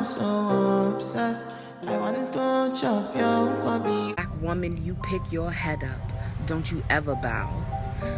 so obsessed. I want to chop your kwabi. Black woman, you pick your head up. Don't you ever bow.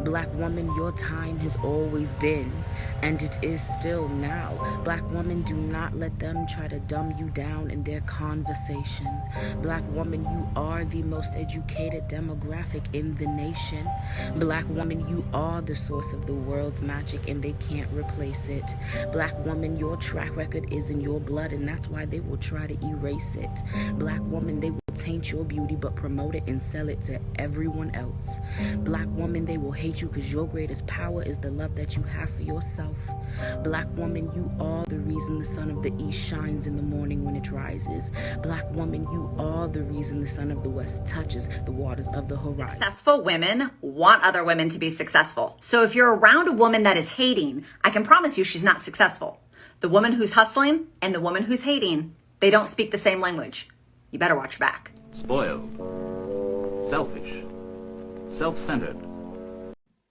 Black woman, your time has always been, and it is still now. Black woman, do not let them try to dumb you down in their conversation. Black woman, you are the most educated demographic in the nation. Black woman, you are the source of the world's magic, and they can't replace it. Black woman, your track record is in your blood, and that's why they will try to erase it. Black woman, they will taint your beauty but promote it and sell it to everyone else. Black woman, they will hate you because your greatest power is the love that you have for yourself. Black woman, you are the reason the sun of the east shines in the morning when it rises. Black woman, you are the reason the sun of the west touches the waters of the horizon. Successful women want other women to be successful. So if you're around a woman that is hating, I can promise you she's not successful. The woman who's hustling and the woman who's hating, they don't speak the same language. You better watch your back. Spoiled, selfish, self-centered.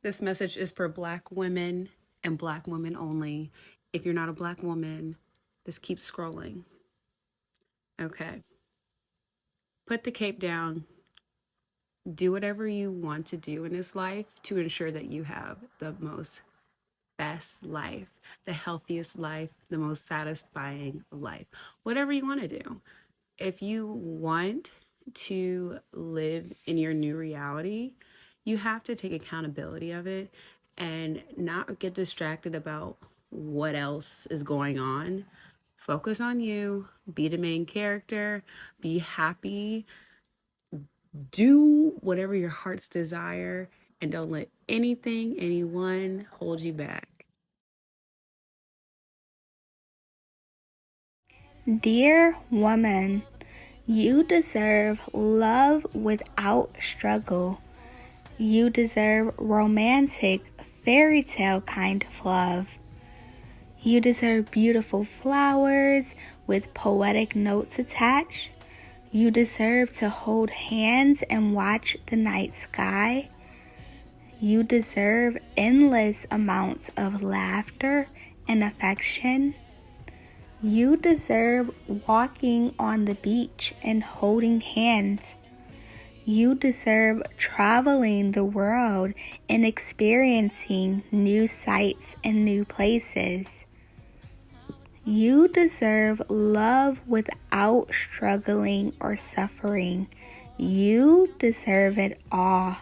This message is for Black women and Black women only. If you're not a Black woman, just keep scrolling. Okay. Put the cape down. Do whatever you want to do in this life to ensure that you have the most best life, the healthiest life, the most satisfying life. Whatever you want to do. If you want to live in your new reality, you have to take accountability of it and not get distracted about what else is going on. Focus on you, be the main character, be happy, do whatever your heart's desire, and don't let anything, anyone hold you back. Dear woman, you deserve love without struggle. You deserve romantic, fairy tale kind of love. You deserve beautiful flowers with poetic notes attached. You deserve to hold hands and watch the night sky. You deserve endless amounts of laughter and affection. You deserve walking on the beach and holding hands. You deserve traveling the world and experiencing new sights and new places. You deserve love without struggling or suffering. You deserve it all.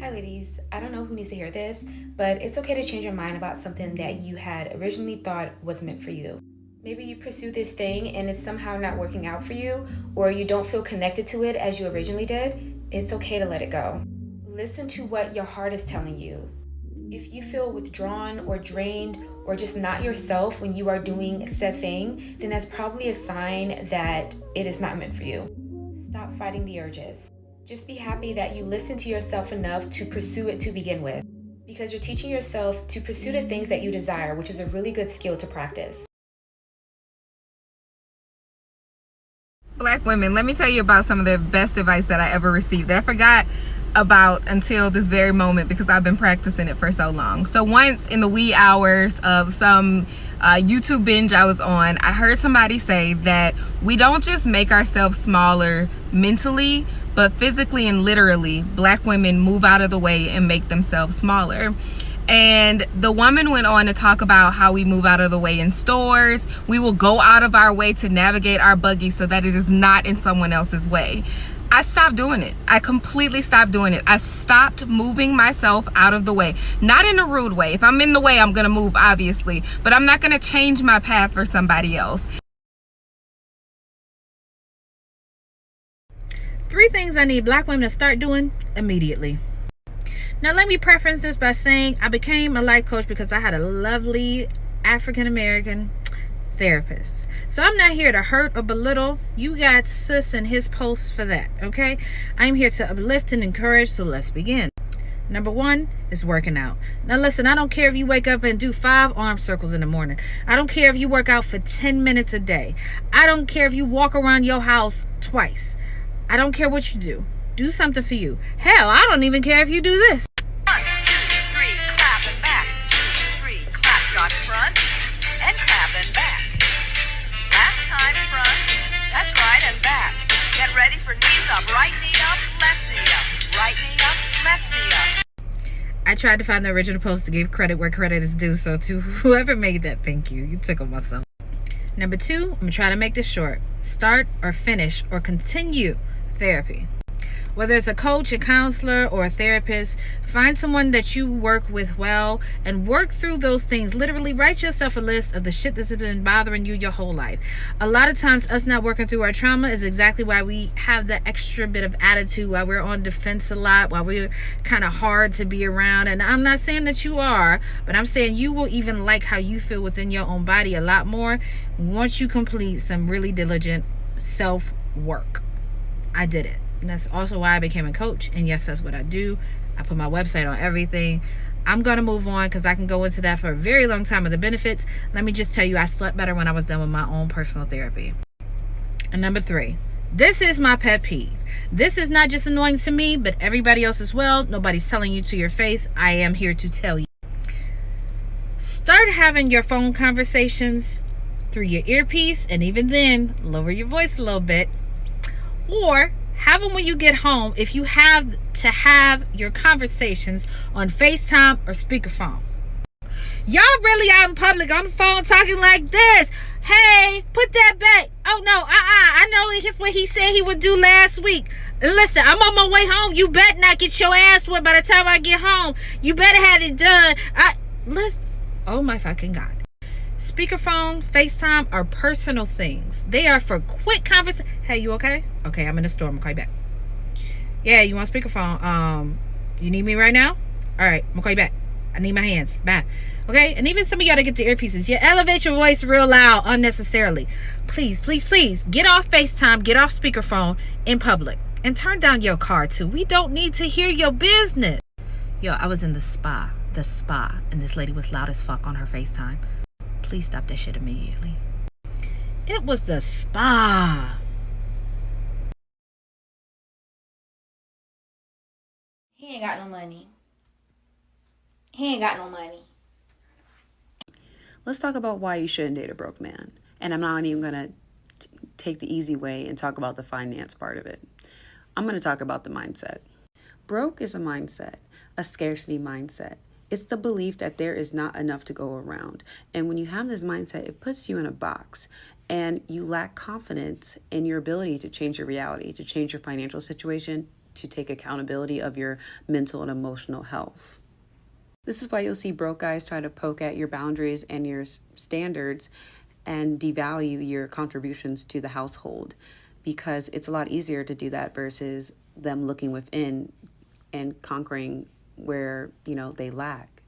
Hi ladies, I don't know who needs to hear this, but it's okay to change your mind about something that you had originally thought was meant for you. Maybe you pursue this thing and it's somehow not working out for you, or you don't feel connected to it as you originally did. It's okay to let it go. Listen to what your heart is telling you. If you feel withdrawn or drained or just not yourself when you are doing said thing, then that's probably a sign that it is not meant for you. Stop fighting the urges. Just be happy that you listen to yourself enough to pursue it to begin with, because you're teaching yourself to pursue the things that you desire, which is a really good skill to practice. Black women, let me tell you about some of the best advice that I ever received that I forgot about until this very moment because I've been practicing it for so long. So once in the wee hours of some YouTube binge I was on, I heard somebody say that we don't just make ourselves smaller mentally, but physically and literally, Black women move out of the way and make themselves smaller. And the woman went on to talk about how we move out of the way in stores. We will go out of our way to navigate our buggy so that it is not in someone else's way. I stopped doing it. I completely stopped doing it. I stopped moving myself out of the way. Not in a rude way. If I'm in the way, I'm gonna move, obviously, but I'm not gonna change my path for somebody else. 3 things I need Black women to start doing immediately. Now, let me preference this by saying I became a life coach because I had a lovely African-American therapist. So I'm not here to hurt or belittle. You got sis and his posts for that, okay? I'm here to uplift and encourage, so let's begin. Number 1 is working out. Now listen, I don't care if you wake up and do 5 arm circles in the morning. I don't care if you work out for 10 minutes a day. I don't care if you walk around your house twice. I don't care what you do. Do something for you. Hell, I don't even care if you do this. 1, 2, 3. up, right knee up, left knee up, right knee up, left knee up. I tried to find the original post to give credit where credit is due, so to whoever made that, thank you. You tickled my soul. Number 2, I'm going to try to make this short. Start or finish or continue therapy. Whether it's a coach, a counselor, or a therapist, find someone that you work with well and work through those things. Literally write yourself a list of the shit that's been bothering you your whole life. A lot of times us not working through our trauma is exactly why we have the extra bit of attitude, why we're on defense a lot, why we're kind of hard to be around. And I'm not saying that you are, but I'm saying you will even like how you feel within your own body a lot more once you complete some really diligent self-work. I did it. And that's also why I became a coach. And yes, that's what I do. I put my website on everything. I'm going to move on because I can go into that for a very long time of the benefits. Let me just tell you, I slept better when I was done with my own personal therapy. And number 3, this is my pet peeve. This is not just annoying to me, but everybody else as well. Nobody's telling you to your face. I am here to tell you. Start having your phone conversations through your earpiece. And even then, lower your voice a little bit. Or have them when you get home if you have to have your conversations on FaceTime or speakerphone. Y'all really out in public on the phone talking like this. Hey, put that back. Oh, no, I know what he said he would do last week. Listen, I'm on my way home. You better not get your ass wet by the time I get home. You better have it done. Oh, my fucking God. Speakerphone, FaceTime are personal things. They are for quick conversation. Hey, you okay? Okay, I'm in the store. I'm gonna call you back. Yeah, you want speakerphone? You need me right now? All right, I'm gonna call you back. I need my hands. Bye. Okay, and even some of y'all to get the earpieces. You elevate your voice real loud unnecessarily. Please, please, please get off FaceTime, get off speakerphone in public, and turn down your car too. We don't need to hear your business. Yo, I was in the spa, and this lady was loud as fuck on her FaceTime. Please stop that shit immediately. It was the spa. He ain't got no money. He ain't got no money. Let's talk about why you shouldn't date a broke man. And I'm not even going to take the easy way and talk about the finance part of it. I'm going to talk about the mindset. Broke is a mindset, a scarcity mindset. It's the belief that there is not enough to go around. And when you have this mindset, it puts you in a box and you lack confidence in your ability to change your reality, to change your financial situation, to take accountability of your mental and emotional health. This is why you'll see broke guys try to poke at your boundaries and your standards and devalue your contributions to the household, because it's a lot easier to do that versus them looking within and conquering where, they lack.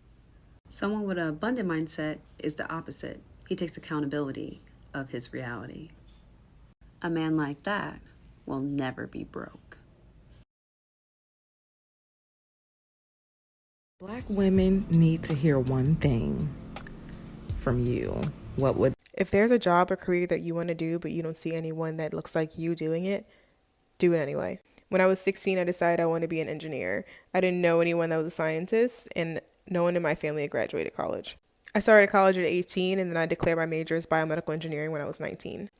Someone with an abundant mindset is the opposite. He takes accountability of his reality. A man like that will never be broke. Black women need to hear one thing from you. If there's a job or career that you want to do, but you don't see anyone that looks like you doing it, do it anyway. When I was 16, I decided I wanted to be an engineer. I didn't know anyone that was a scientist, and no one in my family had graduated college. I started college at 18, and then I declared my major as biomedical engineering when I was 19.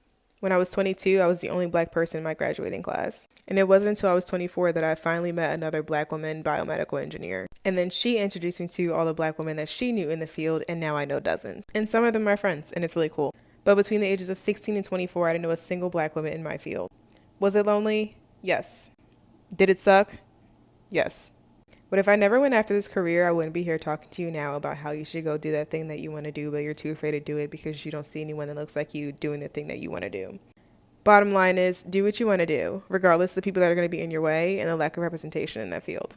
When I was 22, I was the only Black person in my graduating class. And it wasn't until I was 24 that I finally met another Black woman biomedical engineer. And then she introduced me to all the Black women that she knew in the field, and now I know dozens. And some of them are friends, and it's really cool. But between the ages of 16 and 24, I didn't know a single Black woman in my field. Was it lonely? Yes. Did it suck? Yes. But if I never went after this career, I wouldn't be here talking to you now about how you should go do that thing that you want to do, but you're too afraid to do it because you don't see anyone that looks like you doing the thing that you want to do. Bottom line is, do what you want to do, regardless of the people that are going to be in your way and the lack of representation in that field.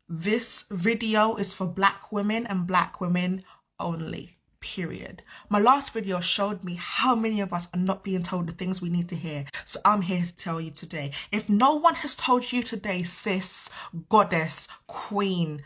This video is for Black women and Black women only. Period. My last video showed me how many of us are not being told the things we need to hear. So I'm here to tell you today. If no one has told you today, sis, goddess, queen,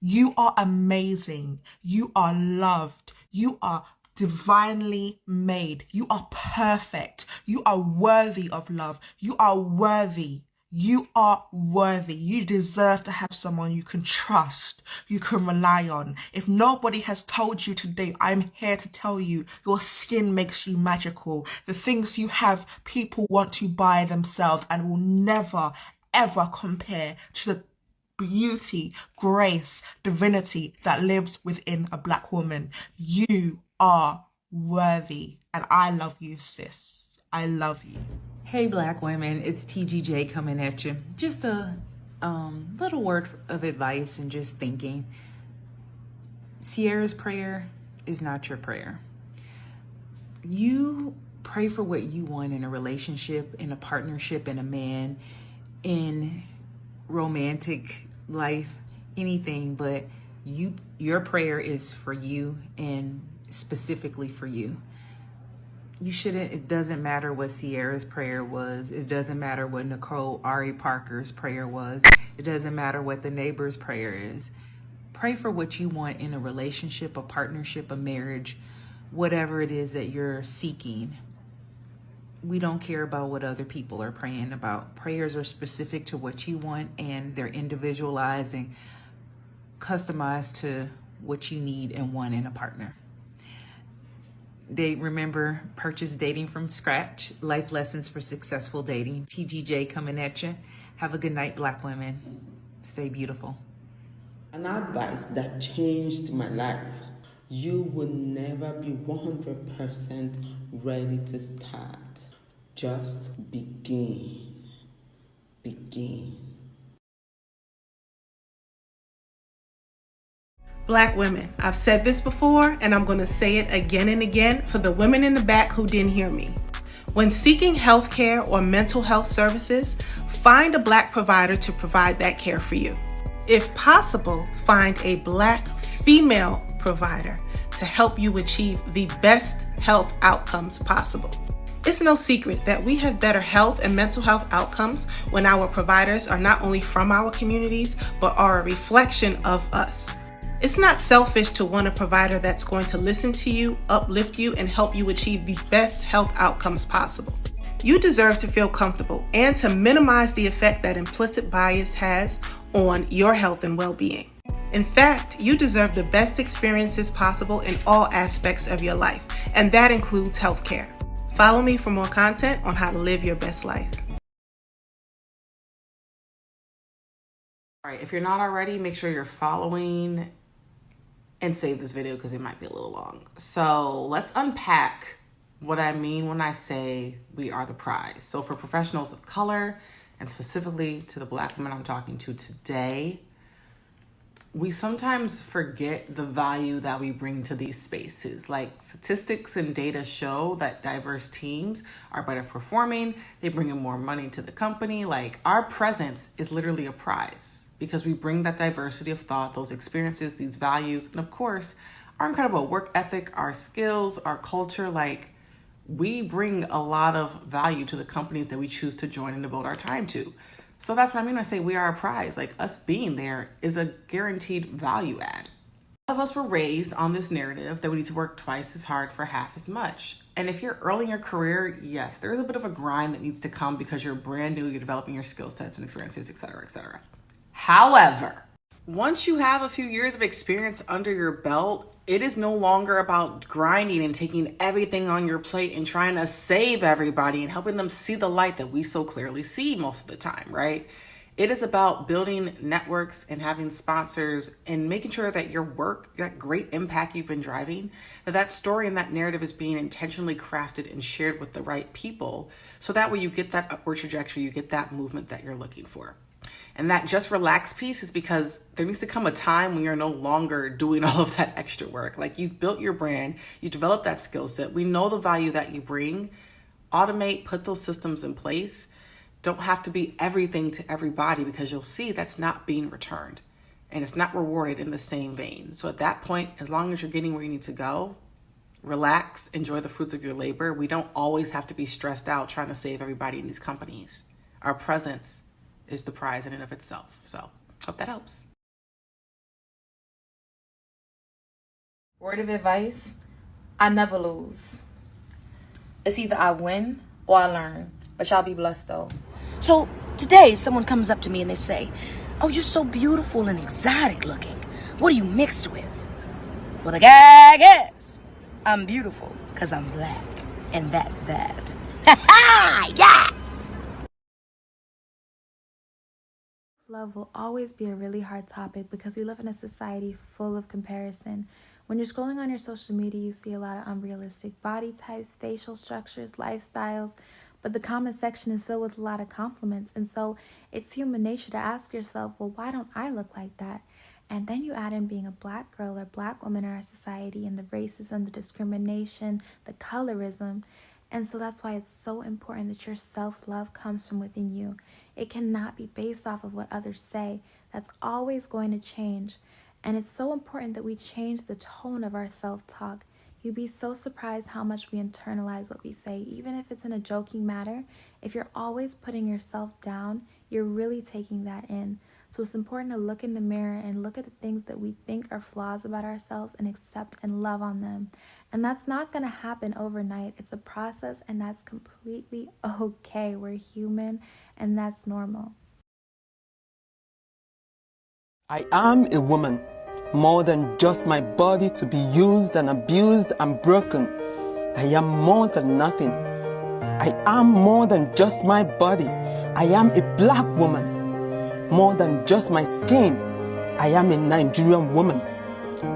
you are amazing. You are loved. You are divinely made. You are perfect. You are worthy of love. You are worthy. You are worthy. You deserve to have someone you can trust, you can rely on. If nobody has told you today, I'm here to tell you, your skin makes you magical. The things you have, people want to buy themselves and will never, ever compare to the beauty, grace, divinity that lives within a Black woman. You are worthy, and I love you, sis. I love you. Hey Black women, it's TGJ coming at you. Just a little word of advice and just thinking. Sierra's prayer is not your prayer. You pray for what you want in a relationship, in a partnership, in a man, in romantic life, anything, but your prayer is for you and specifically for you. You shouldn't, it doesn't matter what Sierra's prayer was. It doesn't matter what Nicole Ari Parker's prayer was. It doesn't matter what the neighbor's prayer is. Pray for what you want in a relationship, a partnership, a marriage, whatever it is that you're seeking. We don't care about what other people are praying about. Prayers are specific to what you want, and they're individualized and customized to what you need and want in a partner. Remember, purchase dating from scratch, life lessons for successful dating. TGJ coming at you. Have a good night, Black women. Stay beautiful. An advice that changed my life. You will never be 100% ready to start. Just begin. Begin. Black women, I've said this before and I'm going to say it again and again for the women in the back who didn't hear me. When seeking healthcare or mental health services, find a Black provider to provide that care for you. If possible, find a Black female provider to help you achieve the best health outcomes possible. It's no secret that we have better health and mental health outcomes when our providers are not only from our communities, but are a reflection of us. It's not selfish to want a provider that's going to listen to you, uplift you, and help you achieve the best health outcomes possible. You deserve to feel comfortable and to minimize the effect that implicit bias has on your health and well-being. In fact, you deserve the best experiences possible in all aspects of your life, and that includes healthcare. Follow me for more content on how to live your best life. All right, if you're not already, make sure you're following and save this video because it might be a little long. So let's unpack what I mean when I say we are the prize. So for professionals of color, and specifically to the Black women I'm talking to today, we sometimes forget the value that we bring to these spaces. Like, statistics and data show that diverse teams are better performing. They bring in more money to the company. Like, our presence is literally a prize because we bring that diversity of thought, those experiences, these values, and of course, our incredible work ethic, our skills, our culture. Like, we bring a lot of value to the companies that we choose to join and devote our time to. So that's what I mean when I say we are a prize. Like, us being there is a guaranteed value add. A lot of us were raised on this narrative that we need to work twice as hard for half as much. And if you're early in your career, yes, there is a bit of a grind that needs to come because you're brand new, you're developing your skill sets and experiences, et cetera, et cetera. However, once you have a few years of experience under your belt, it is no longer about grinding and taking everything on your plate and trying to save everybody and helping them see the light that we so clearly see most of the time, right? It is about building networks and having sponsors and making sure that your work, that great impact you've been driving, that story and that narrative is being intentionally crafted and shared with the right people. So that way you get that upward trajectory, you get that movement that you're looking for. And that just relax piece is because there needs to come a time when you're no longer doing all of that extra work. Like, you've built your brand, you developed that skill set. We know the value that you bring. Automate, put those systems in place. Don't have to be everything to everybody because you'll see that's not being returned and it's not rewarded in the same vein. So at that point, as long as you're getting where you need to go, relax, enjoy the fruits of your labor. We don't always have to be stressed out trying to save everybody in these companies. Our presence is the prize in and of itself. So hope that helps. Word of advice, I never lose. It's either I win or I learn, but y'all be blessed though. So Today, someone comes up to me and they say, "Oh, you're so beautiful and exotic looking. What are you mixed with?" Well, the gag is, I'm beautiful because I'm black. And that's that. Ha ha! Yes! Love will always be a really hard topic because we live in a society full of comparison. When you're scrolling on your social media, you see a lot of unrealistic body types, facial structures, lifestyles, but the comment section is filled with a lot of compliments. And so it's human nature to ask yourself, well, why don't I look like that? And then you add in being a black girl or black woman in our society and the racism, the discrimination, the colorism. And so that's why it's so important that your self-love comes from within you. It cannot be based off of what others say. That's always going to change. And it's so important that we change the tone of our self-talk. You'd be so surprised how much we internalize what we say, even if it's in a joking matter. If you're always putting yourself down, you're really taking that in. So it's important to look in the mirror and look at the things that we think are flaws about ourselves and accept and love on them. And that's not going to happen overnight. It's a process, and that's completely okay. We're human, and that's normal. I am a woman, more than just my body to be used and abused and broken. I am more than nothing. I am more than just my body. I am a black woman. More than just my skin, I am a Nigerian woman.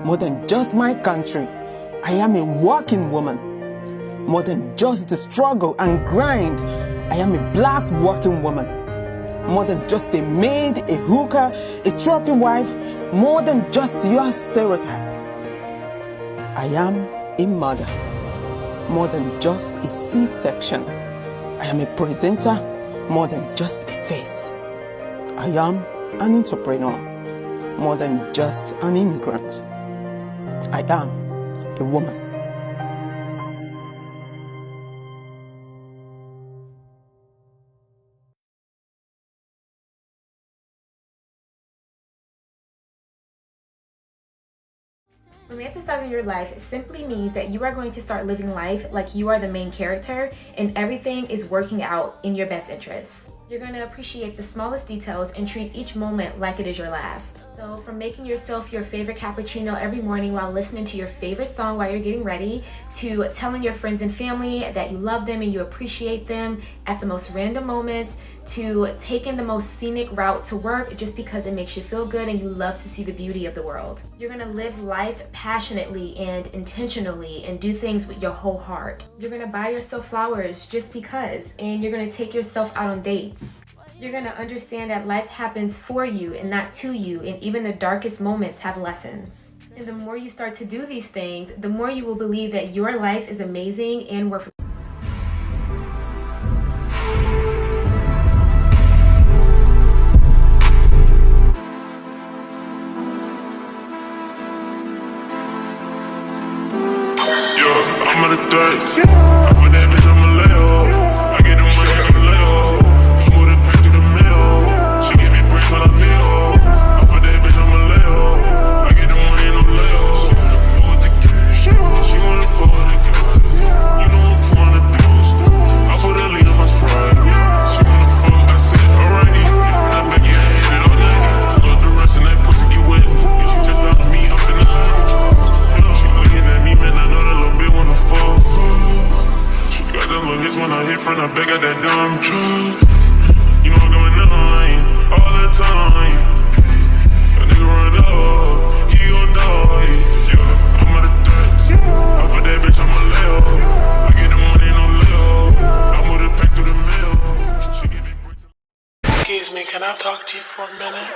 More than just my country, I am a working woman. More than just the struggle and grind, I am a black working woman. More than just a maid, a hooker, a trophy wife, more than just your stereotype. I am a mother. More than just a C-section. I am a presenter, more than just a face. I am an entrepreneur, more than just an immigrant. I am a woman. Romanticizing your life simply means that you are going to start living life like you are the main character and everything is working out in your best interests. You're going to appreciate the smallest details and treat each moment like it is your last. So from making yourself your favorite cappuccino every morning while listening to your favorite song while you're getting ready, to telling your friends and family that you love them and you appreciate them at the most random moments, to taking the most scenic route to work just because it makes you feel good and you love to see the beauty of the world. You're going to live life passionately and intentionally and do things with your whole heart. You're going to buy yourself flowers just because, and you're going to take yourself out on dates. You're going to understand that life happens for you and not to you, and even the darkest moments have lessons. And the more you start to do these things, the more you will believe that your life is amazing and worth. I'm on the third. I put that bitch on my leg. I get the money on the leg. I put it back through the mail. She give me bricks on her meal. I put that bitch on my leg. I get the money on the leg. She wanna fuck with the girl. You know I'm pouring the bills. I put a lean on my Sprite. She wanna fuck. I said alrighty. From that back, yeah, I hit it all night. Look the rest and that pussy get wet. If you just out me, I'm finna hide. She looking at me, man. I know that little bitch wanna fuck. She got them little hits when I hit from the back of that dumb truck. You know I'm going nine all the time. That nigga run up, he gon' die. Yeah, I'm on the third. I put that bitch on my leg. I get the money no leg. I move it back through the mail. She give me bricks. Excuse me, can I talk to you for a minute?